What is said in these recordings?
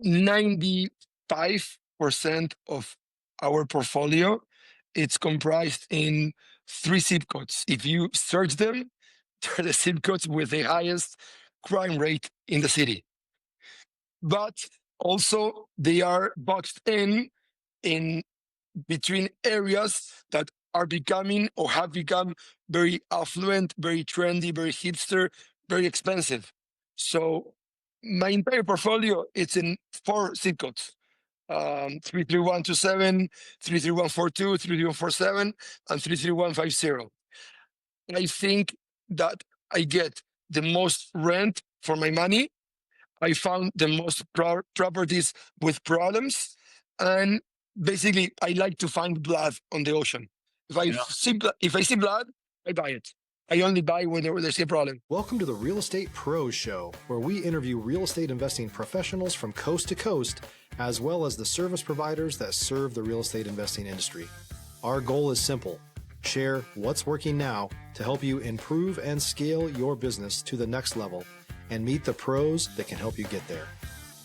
95% of our portfolio, it's comprised in 3 zip codes. If you search them, they're the zip codes with the highest crime rate in the city. But also they are boxed in between areas that are becoming or have become very affluent, very trendy, very hipster, very expensive. So my entire portfolio, it's in 4 zip codes. 33127, 33142, 33147, and 33150. I think that I get the most rent for my money. I found the most properties with problems, and basically, I like to find blood on the ocean. If I see blood, I buy it. I only buy when there's a problem. Welcome to the Real Estate Pros Show, where we interview real estate investing professionals from coast to coast, as well as the service providers that serve the real estate investing industry. Our goal is simple: share what's working now to help you improve and scale your business to the next level and meet the pros that can help you get there.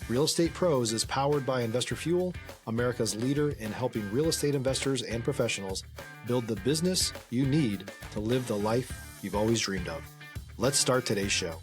Real Estate Pros is powered by Investor Fuel, America's leader in helping real estate investors and professionals build the business you need to live the life you've always dreamed of. Let's start today's show.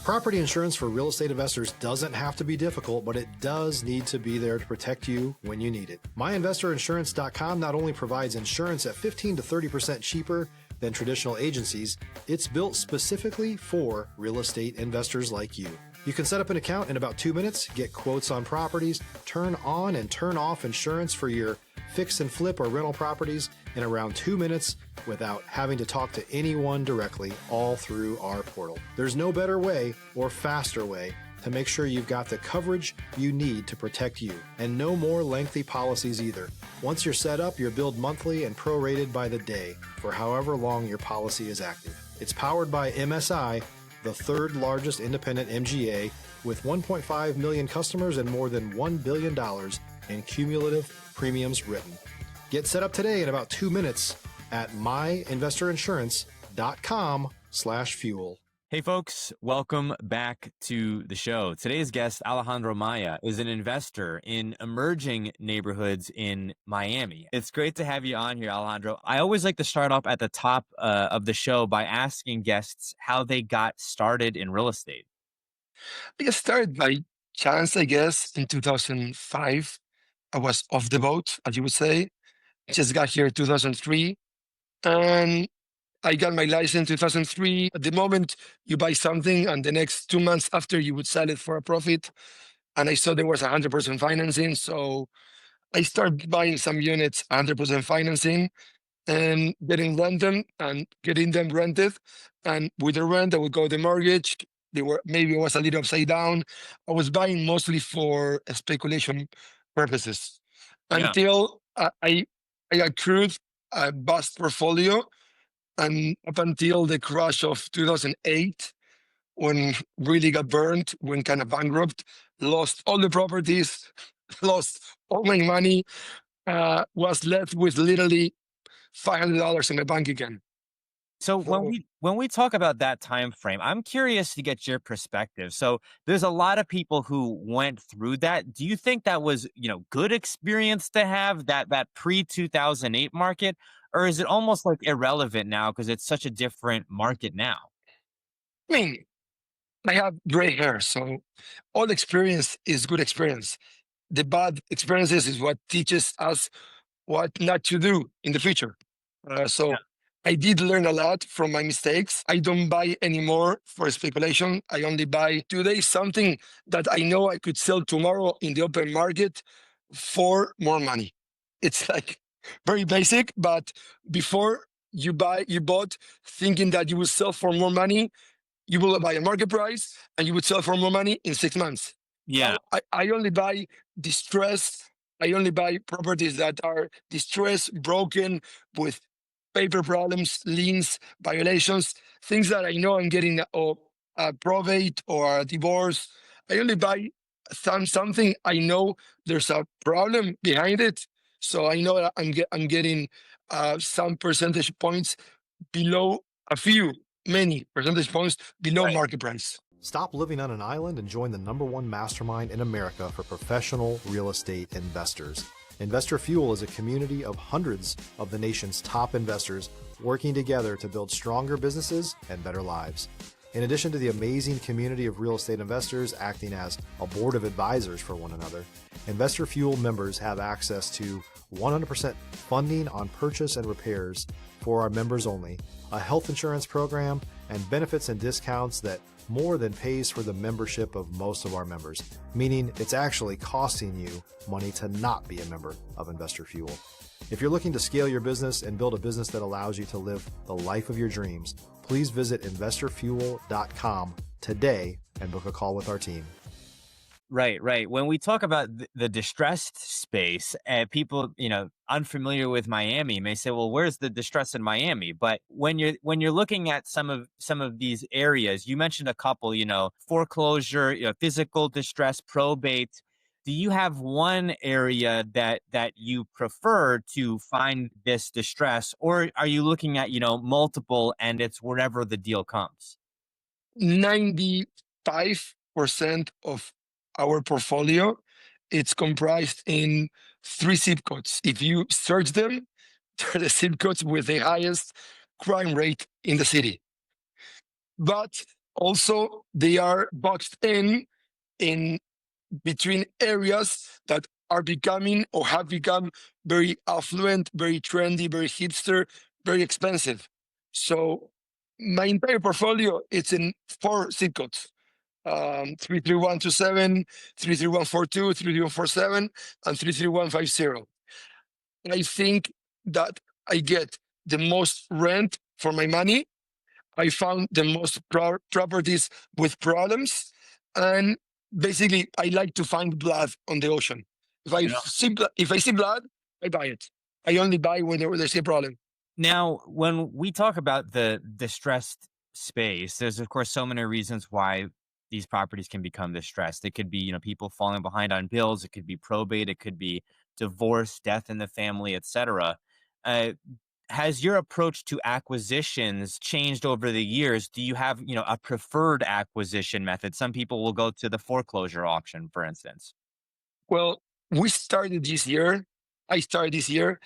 Property insurance for real estate investors doesn't have to be difficult, but it does need to be there to protect you when you need it. MyInvestorInsurance.com not only provides insurance at 15 to 30% cheaper than traditional agencies, it's built specifically for real estate investors like you. You can set up an account in about 2 minutes, get quotes on properties, turn on and turn off insurance for your fix and flip or rental properties in around 2 minutes without having to talk to anyone directly, all through our portal. There's no better way or faster way to make sure you've got the coverage you need to protect you, and no more lengthy policies either. Once you're set up, you're billed monthly and prorated by the day for however long your policy is active. It's powered by MSI, the third largest independent MGA, with 1.5 million customers and more than $1 billion in cumulative premiums written. Get set up today in about 2 minutes at myinvestorinsurance.com/fuel. Hey folks, welcome back to the show. Today's guest, Alejandro Maya, is an investor in emerging neighborhoods in Miami. It's great to have you on here, Alejandro. I always like to start off at the top of the show by asking guests how they got started in real estate. I got started by chance, I guess, in 2005. I was off the boat, as you would say. Just got here in 2003. And I got my license in 2003. At the moment you buy something and the next 2 months after you would sell it for a profit. And I saw there was 100% financing. So I started buying some units, 100% financing, and getting them and getting them rented. And with the rent, I would go the mortgage. Maybe it was a little upside down. I was buying mostly for speculation purposes until I accrued a vast portfolio. And up until the crash of 2008, when really got burned, went kind of bankrupt, lost all the properties, lost all my money, was left with literally $500 in my bank again. So when we talk about that time frame, I'm curious to get your perspective. So there's a lot of people who went through that. Do you think that was, good experience to have that pre-2008 market? Or is it almost like irrelevant now because it's such a different market now? I mean, I have gray hair, so all experience is good experience. The bad experiences is what teaches us what not to do in the future. I did learn a lot from my mistakes. I don't buy anymore for speculation. I only buy today something that I know I could sell tomorrow in the open market for more money. It's like very basic, but before you bought thinking that you will sell for more money, you will buy a market price and you would sell for more money in 6 months. Yeah. I only buy distressed. I only buy properties that are distressed, broken, with paper problems, liens, violations, things that I know I'm getting a probate or a divorce. I only buy something I know there's a problem behind it. So I know that I'm getting some percentage points below many percentage points below market price. Stop living on an island and join the #1 mastermind in America for professional real estate investors. Investor Fuel is a community of hundreds of the nation's top investors working together to build stronger businesses and better lives. In addition to the amazing community of real estate investors acting as a board of advisors for one another, Investor Fuel members have access to 100% funding on purchase and repairs for our members only, a health insurance program, and benefits and discounts that more than pays for the membership of most of our members, meaning it's actually costing you money to not be a member of Investor Fuel. If you're looking to scale your business and build a business that allows you to live the life of your dreams, please visit investorfuel.com today and book a call with our team. Right. When we talk about the distressed space, people, unfamiliar with Miami may say, "Well, where's the distress in Miami?" But when you're looking at some of these areas, you mentioned a couple, foreclosure, physical distress, probate. Do you have one area that you prefer to find this distress, or are you looking at multiple and it's wherever the deal comes? 95% of our portfolio, it's comprised in 3 zip codes. If you search them, they're the zip codes with the highest crime rate in the city. But also they are boxed in between areas that are becoming or have become very affluent, very trendy, very hipster, very expensive. So my entire portfolio, it's in 4 zip codes. 33127, 33142, 33147, and 33150. I think that I get the most rent for my money. I found the most properties with problems, and basically, I like to find blood on the ocean. If I see blood, I buy it. I only buy when there's a problem. Now, when we talk about the distressed space, there's of course so many reasons why these properties can become distressed. It could be, people falling behind on bills. It could be probate. It could be divorce, death in the family, etc. Uh, has your approach to acquisitions changed over the years? Do you have, a preferred acquisition method? Some people will go to the foreclosure auction, for instance. Well, we started this year. I started this year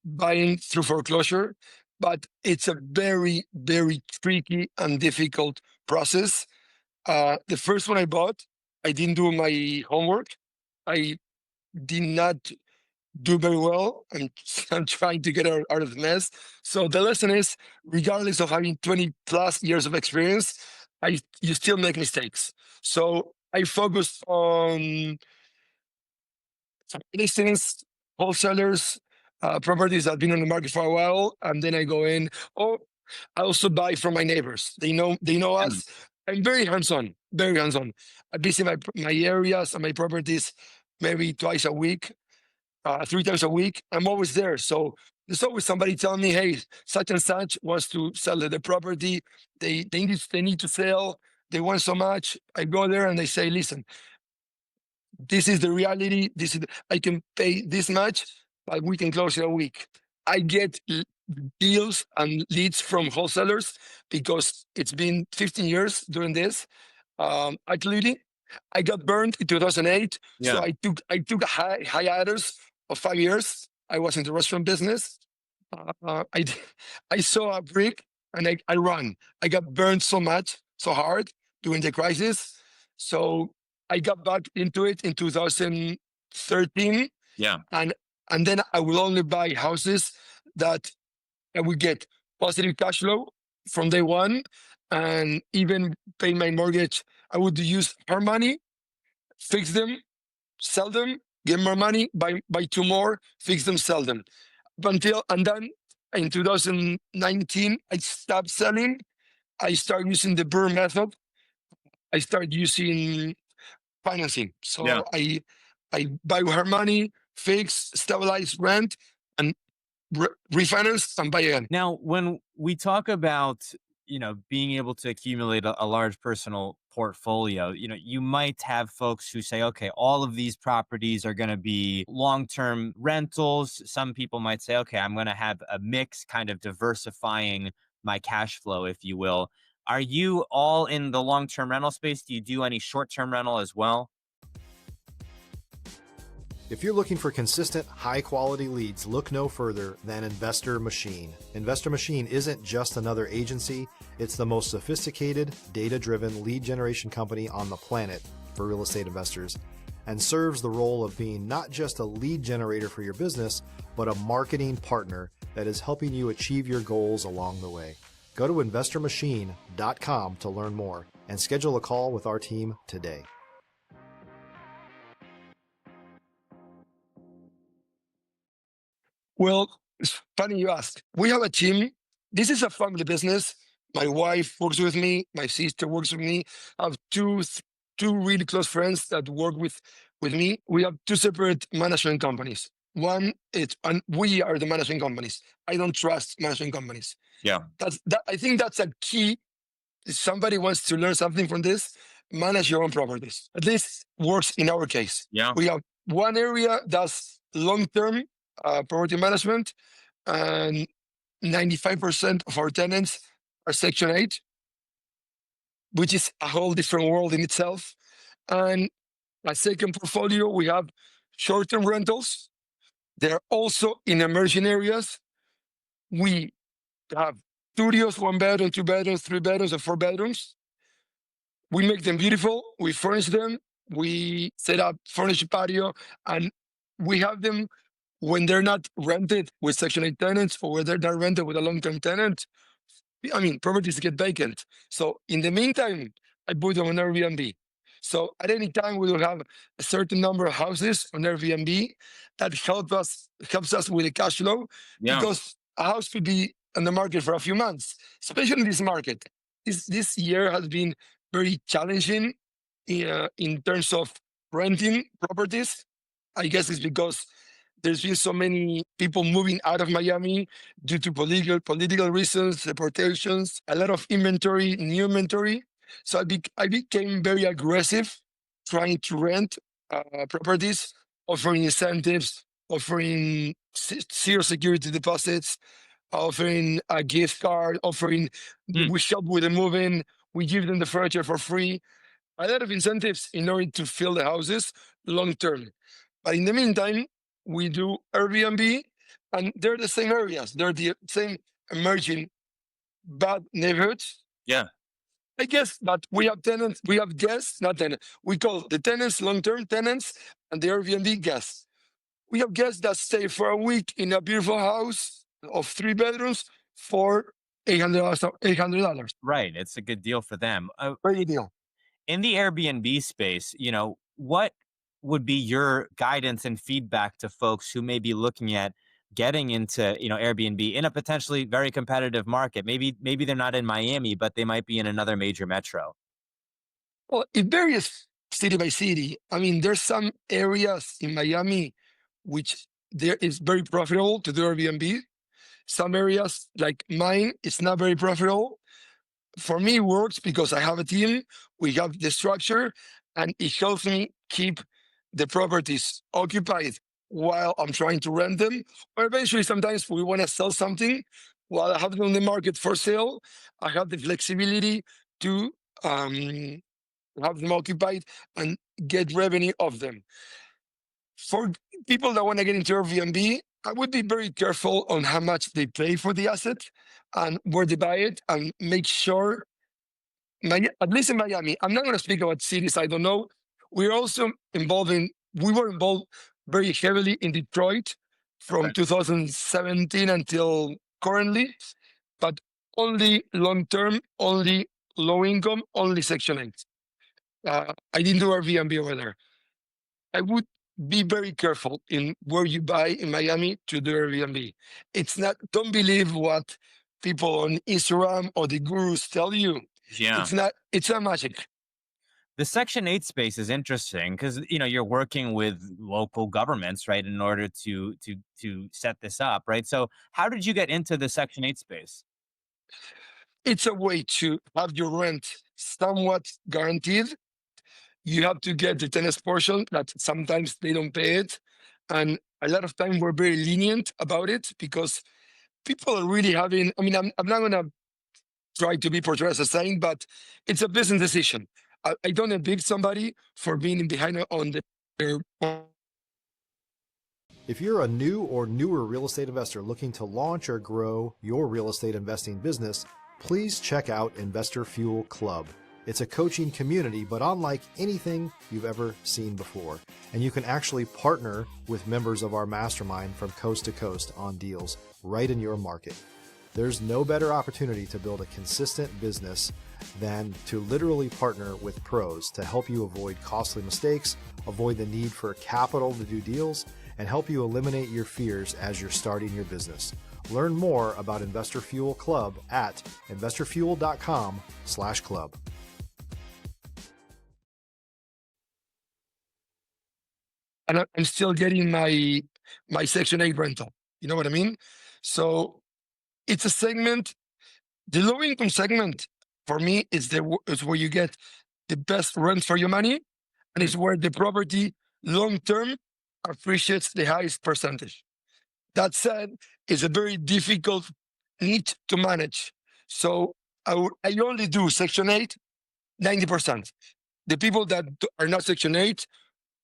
buying through foreclosure, but it's a very, very tricky and difficult process. The first one I bought, I didn't do my homework. I did not do very well. I'm trying to get out of the mess. So the lesson is, regardless of having 20 plus years of experience, you still make mistakes. So I focused on listings, wholesalers, properties that have been on the market for a while, and then I go in. Oh, I also buy from my neighbors. They know us. I'm very hands-on, very hands-on. I visit my areas and my properties maybe twice a week, 3 times a week. I'm always there. So there's always somebody telling me, "Hey, such and such wants to sell the property. They need to sell. They want so much." I go there and they say, "Listen, this is the reality. I can pay this much, but we can close in a week." I get deals and leads from wholesalers because it's been 15 years doing this. Actually, I got burned in 2008, so Yeah. I took a hiatus of 5 years. I was in the restaurant business. I I saw a brick and I run. I got burned so much, so hard during the crisis. So I got back into it in 2013, Yeah. and then I will only buy houses that I will get positive cash flow from day one, and even pay my mortgage. I would use her money, fix them, sell them, get more money, buy 2 more, fix them, sell them. And then in 2019, I stopped selling. I started using the BRRRR method. I started using financing. Yeah. So I buy with her money, fix, stabilize, rent, and refinance and buy again. Now, when we talk about, being able to accumulate a large personal portfolio, you might have folks who say, okay, all of these properties are going to be long-term rentals. Some people might say, okay, I'm going to have a mix, kind of diversifying my cash flow, if you will. Are you all in the long-term rental space? Do you do any short-term rental as well? If you're looking for consistent, high-quality leads, look no further than Investor Machine. Investor Machine isn't just another agency, it's the most sophisticated, data-driven lead generation company on the planet for real estate investors, and serves the role of being not just a lead generator for your business, but a marketing partner that is helping you achieve your goals along the way. Go to investormachine.com to learn more and schedule a call with our team today. Well, it's funny you ask. We have a team. This is a family business. My wife works with me. My sister works with me. I have two really close friends that work with me. We have two separate management companies. One, and we are the management companies. I don't trust management companies. Yeah. I think that's a key. If somebody wants to learn something from this, manage your own properties. At least works in our case. Yeah. We have one area that's long-term property management, and 95% of our tenants are Section 8, which is a whole different world in itself. And a second portfolio, we have short-term rentals. They're also in emerging areas. We have studios, 1 bedroom, 2 bedrooms, 3 bedrooms, and 4 bedrooms. We make them beautiful. We furnish them. We set up furnished patio, and we have them when they're not rented with Section 8 tenants, or when they're not rented with a long-term tenant. I mean, properties get vacant. So in the meantime, I put them on Airbnb. So at any time, we will have a certain number of houses on Airbnb that helps us with the cash flow, Yeah. because a house could be on the market for a few months, especially in this market. This year has been very challenging in terms of renting properties. I guess it's because there's been so many people moving out of Miami due to political reasons, deportations, a lot of inventory, new inventory. So I became very aggressive trying to rent properties, offering incentives, offering zero security deposits, offering a gift card, offering we help with the moving, we give them the furniture for free. A lot of incentives in order to fill the houses long term. But in the meantime, we do Airbnb, and they're the same areas. They're the same emerging bad neighborhoods. Yeah. I guess, but we have tenants, we have guests, not tenants. We call the tenants long-term tenants and the Airbnb guests. We have guests that stay for a week in a beautiful house of 3 bedrooms for $800. Right. It's a good deal for them. Very good deal. In the Airbnb space, what would be your guidance and feedback to folks who may be looking at getting into, Airbnb in a potentially very competitive market? Maybe they're not in Miami, but they might be in another major metro. Well, it varies city by city. I mean, there's some areas in Miami which there is very profitable to do Airbnb. Some areas like mine, it's not very profitable. For me, it works because I have a team, we have the structure, and it helps me keep the properties occupied while I'm trying to rent them. Or eventually, sometimes we want to sell something while I have them on the market for sale. I have the flexibility to have them occupied and get revenue of them. For people that want to get into Airbnb, I would be very careful on how much they pay for the asset and where they buy it, and make sure, at least in Miami, I'm not going to speak about cities I don't know. We were involved very heavily in Detroit from 2017 until currently, but only long-term, only low income, only Section 8. I didn't do Airbnb over there. I would be very careful in where you buy in Miami to do Airbnb. Don't believe what people on Instagram or the gurus tell you. Yeah. It's not magic. The Section 8 space is interesting because, you're working with local governments, right, in order to set this up, right? So how did you get into the Section 8 space? It's a way to have your rent somewhat guaranteed. You have to get the tenants portion that sometimes they don't pay it. And a lot of time we're very lenient about it because people are really having, I'm not going to try to be portrayed as a saint, but it's a business decision. I don't evict somebody for being behind on their. If you're a new or newer real estate investor looking to launch or grow your real estate investing business, please check out Investor Fuel Club. It's a coaching community, but unlike anything you've ever seen before. And you can actually partner with members of our mastermind from coast to coast on deals right in your market. There's no better opportunity to build a consistent business than to literally partner with pros to help you avoid costly mistakes, avoid the need for capital to do deals, and help you eliminate your fears as you're starting your business. Learn more about Investor Fuel Club at investorfuel.com/club. And I'm still getting my Section 8 rental. You know what I mean? So it's a segment. The low income segment for me is where you get the best rent for your money, and it's where the property long term appreciates the highest percentage. That said, it's a very difficult niche to manage. So I only do Section 8 90%. The people that are not Section 8,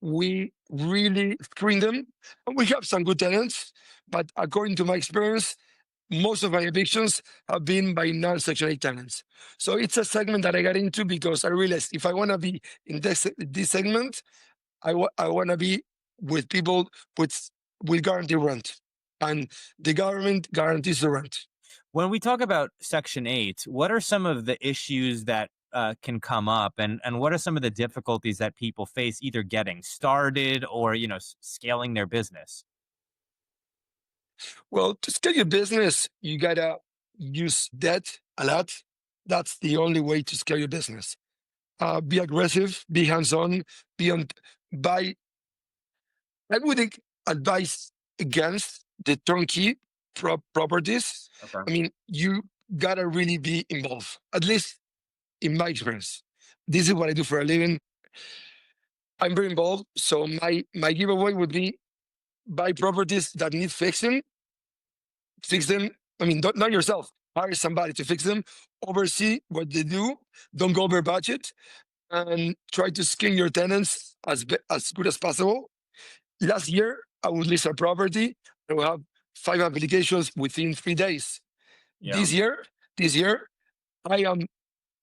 we really screen them. And we have some good tenants, but according to my experience, most of my evictions have been by non-Section 8 tenants. So it's a segment that I got into because I realized if I want to be in this segment, I want to be with people with guaranteed rent, and the government guarantees the rent. When we talk about Section 8, what are some of the issues that can come up, and what are some of the difficulties that people face either getting started or, scaling their business? Well, to scale your business, you gotta use debt a lot. That's the only way to scale your business. Be aggressive, be hands-on, buy. I would advise against the turnkey properties. Okay. I mean, you gotta really be involved. At least in my experience, this is what I do for a living. I'm very involved. So my giveaway would be buy properties that need fixing. Fix them. I mean, not yourself. Hire somebody to fix them. Oversee what they do. Don't go over budget, and try to scale your tenants as good as possible. Last year, I would list a property and we have 5 applications within 3 days. Yeah. This year, I am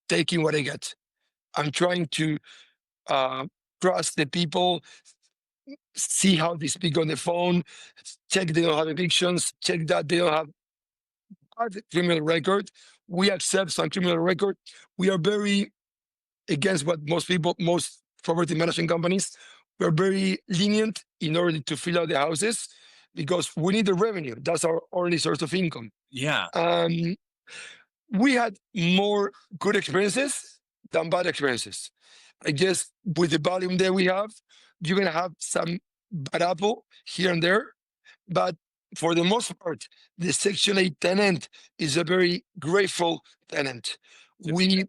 taking what I get. I'm trying to trust the people, see how they speak on the phone, check they don't have evictions, check that they don't have bad criminal record. We accept some criminal record. We are very against what most property management companies, we're very lenient in order to fill out the houses because we need the revenue. That's our only source of income. Yeah. We had more good experiences than bad experiences. I guess with the volume that we have, you're going to have some bad apple here and there. But for the most part, the Section 8 tenant is a very grateful tenant. We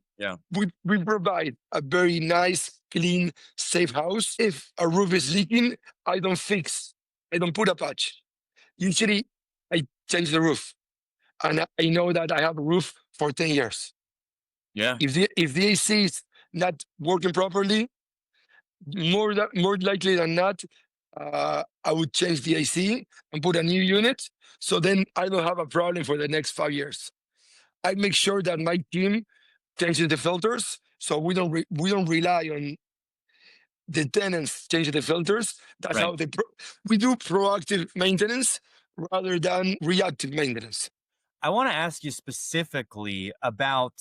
provide a very nice, clean, safe house. If a roof is leaking, I don't put a patch. Usually, I change the roof, and I know that I have a roof for 10 years. Yeah. If the AC is not working properly, more likely than not, I would change the AC and put a new unit. So then I don't have a problem for the next 5 years. I make sure that my team changes the filters, so we don't rely on the tenants changing the filters. That's how we do proactive maintenance rather than reactive maintenance. I want to ask you specifically about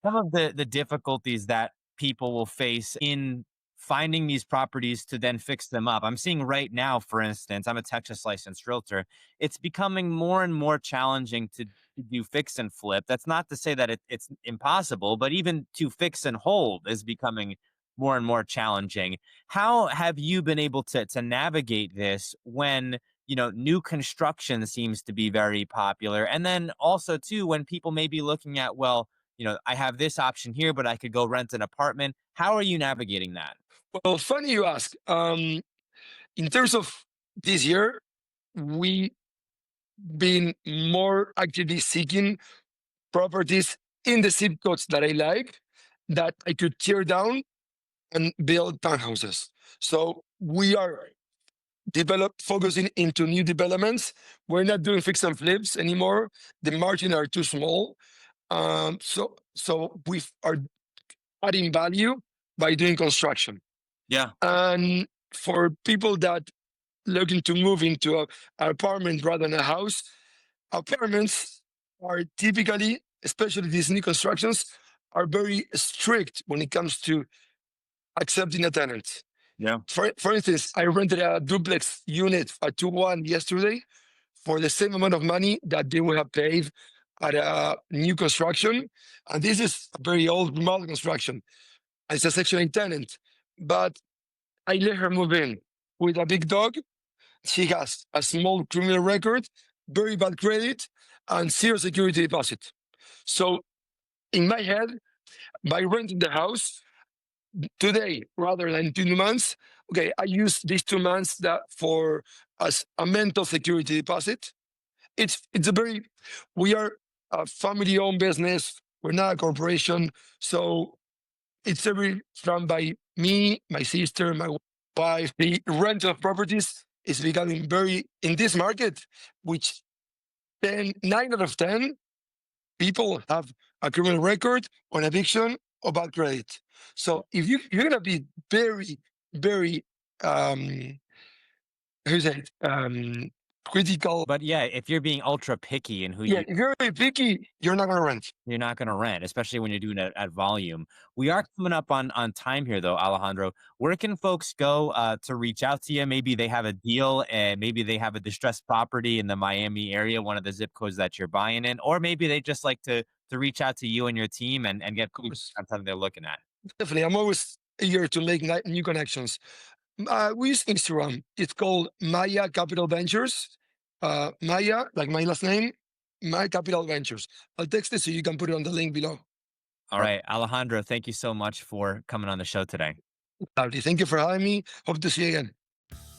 some of the difficulties that people will face in finding these properties to then fix them up. I'm seeing right now, for instance, I'm a Texas licensed realtor. It's becoming more and more challenging to do fix and flip. That's not to say that it's impossible, but even to fix and hold is becoming more and more challenging. How have you been able to navigate this when, new construction seems to be very popular? And then also too, when people may be looking at, well, I have this option here, but I could go rent an apartment. How are you navigating that? Well, funny you ask. In terms of this year, we been more actively seeking properties in the zip codes that I like, that I could tear down and build townhouses. So we are focusing into new developments. We're not doing fix and flips anymore. The margins are too small. So we are adding value by doing construction. Yeah. And for people that looking to move into an apartment rather than a house, apartments are typically, especially these new constructions, are very strict when it comes to accepting a tenant. Yeah. For instance, I rented a duplex unit at 2-1 yesterday for the same amount of money that they would have paid at a new construction. And this is a very old remodel construction. It's a Section 8 tenant. But I let her move in with a big dog. She has a small criminal record, very bad credit, and zero security deposit. So in my head, by renting the house today rather than 2 months, okay, I use these 2 months that for as a mental security deposit. It's a very, we are a family-owned business. We're not a corporation, so it's every run by me, my sister, my wife. The rental of properties is becoming very in this market, which 9 out of 10 people have a criminal record on eviction or bad credit. So if you're gonna be very, very critical. But yeah, if you're being ultra picky and If you're very picky, you're not gonna rent. you're not going to rent, especially when you're doing it at volume. We are coming up on time here, though, Alejandro. Where can folks go to reach out to you? Maybe they have a deal, and maybe they have a distressed property in the Miami area, one of the zip codes that you're buying in, or maybe they just like to reach out to you and your team and get on something they're looking at. Definitely, I'm always eager to make new connections. We use Instagram. It's called Maya Capital Ventures. Maya, like my last name, My Capital Ventures. I'll text it so you can put it on the link below. All right, Alejandro, thank you so much for coming on the show today. Lovely. Thank you for having me. Hope to see you again.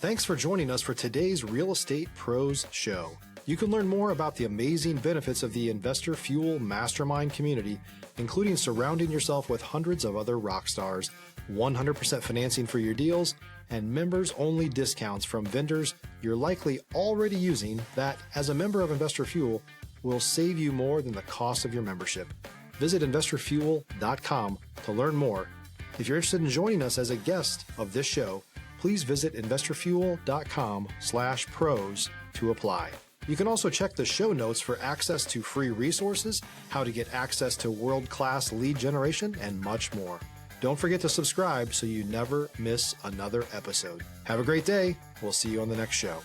Thanks for joining us for today's Real Estate Pros Show. You can learn more about the amazing benefits of the Investor Fuel Mastermind community, including surrounding yourself with hundreds of other rock stars, 100% financing for your deals, and members-only discounts from vendors you're likely already using that, as a member of Investor Fuel, will save you more than the cost of your membership. Visit investorfuel.com to learn more. If you're interested in joining us as a guest of this show, please visit investorfuel.com/pros to apply. You can also check the show notes for access to free resources, how to get access to world-class lead generation, and much more. Don't forget to subscribe so you never miss another episode. Have a great day. We'll see you on the next show.